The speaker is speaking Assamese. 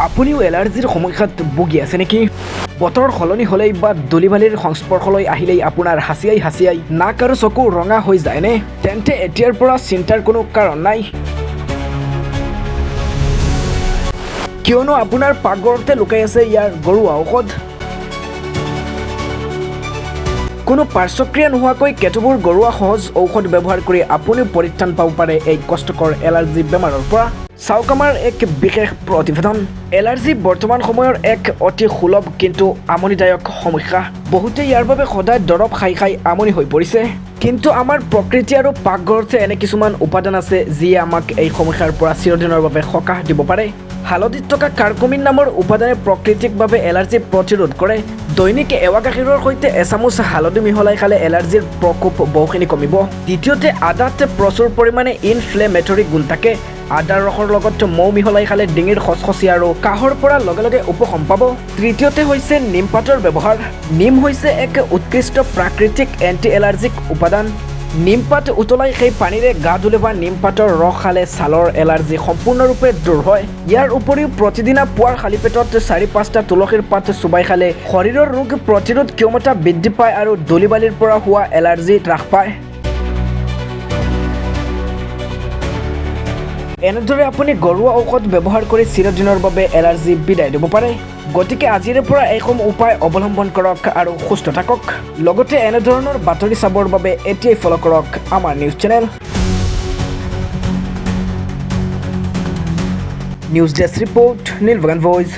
আপুনিও এলাৰ্জিৰ সমস্যাত ভুগি আছে নেকি? বতৰ সলনি হ'লেই বা ধূলি-বালিৰ সংস্পৰ্শলৈ আহিলেই আপোনাৰ হাঁচিয়াই নাক আৰু চকু ৰঙা হৈ যায়নে? তেন্তে এতিয়াৰ পৰা চিন্তাৰ কোনো কাৰণ নাই। কিয়নো আপোনাৰ পাকঘৰতে লুকাই আছে ইয়াৰ ঘৰুৱা ঔষধ। কোনো পাৰ্শ্বক্ৰিয়া নোহোৱাকৈ কেতবোৰ ঘৰুৱা সহজ ঔষধ ব্যৱহাৰ কৰি আপুনি পৰিত্ৰাণ পাব পাৰে এই কষ্টকৰ এলাৰ্জি বেমাৰৰ পৰা। চাওক আমাৰ এক বিশেষ প্ৰতিবেদন। এলাৰ্জি বৰ্তমান সময়ৰ এক অতি সুলভ কিন্তু আমনিদায়ক সমস্যা। বহুতে ইয়াৰ বাবে সদায় দৰৱ খাই আমনি হৈ পৰিছে। কিন্তু আমাৰ প্ৰকৃতি আৰু পাকঘৰতে এনে কিছুমান উপাদান আছে যিয়ে আমাক এই সমস্যাৰ পৰা চিৰদিনৰ বাবে সকাহ দিব পাৰে। হালধিত থকা কাৰ্কুমিন নামৰ উপাদানে প্ৰাকৃতিকভাৱে এলাৰ্জি প্ৰতিৰোধ কৰে। দৈনিক এৱা গাখীৰৰ সৈতে এচামুচ হালধি মিহলাই খালে এলাৰ্জিৰ প্ৰকোপ বহুখিনি কমিব। দ্বিতীয়তে, আদাত প্ৰচুৰ পৰিমাণে ইনফ্লেমেটৰী গুণ থাকে। আদাৰ ৰসৰ লগত মৌ মিহলাই খালে ডিঙিৰ খচখচি আৰু কাহৰ পৰা লগে লগে উপশম পাব। তৃতীয়তে হৈছে নিমপাতৰ ব্যৱহাৰ। নিম হৈছে এক উৎকৃষ্ট প্ৰাকৃতিক এণ্টি এলাৰ্জিক উপাদান। নিমপাত উতলাই সেই পানীৰে গা ধুলে বা নিমপাতৰ ৰস খালে ছালৰ এলাৰ্জি সম্পূৰ্ণৰূপে দূৰ হয়। ইয়াৰ উপৰিও প্ৰতিদিনা পুৱাৰ খালী পেটত ৪-৫টা তুলসীৰ পাত চোবাই খালে শৰীৰৰ ৰোগ প্ৰতিৰোধ ক্ষমতা বৃদ্ধি পায় আৰু ধূলি-বালিৰ পৰা হোৱা এলাৰ্জি হ্ৰাস পায়। এনেদৰে আপুনি ঘৰুৱা ঔষধ ব্যৱহাৰ কৰি চিৰদিনৰ বাবে এলাৰ্জি বিদায় দিব পাৰে। গতিকে আজিৰে পৰা এইসমূহ উপায় অৱলম্বন কৰক আৰু সুস্থ থাকক। লগতে এনেধৰণৰ বাতৰি চাবৰ বাবে এতিয়াই ফ'ল' কৰক আমাৰ news channel. News desk report, Nilbagan voice.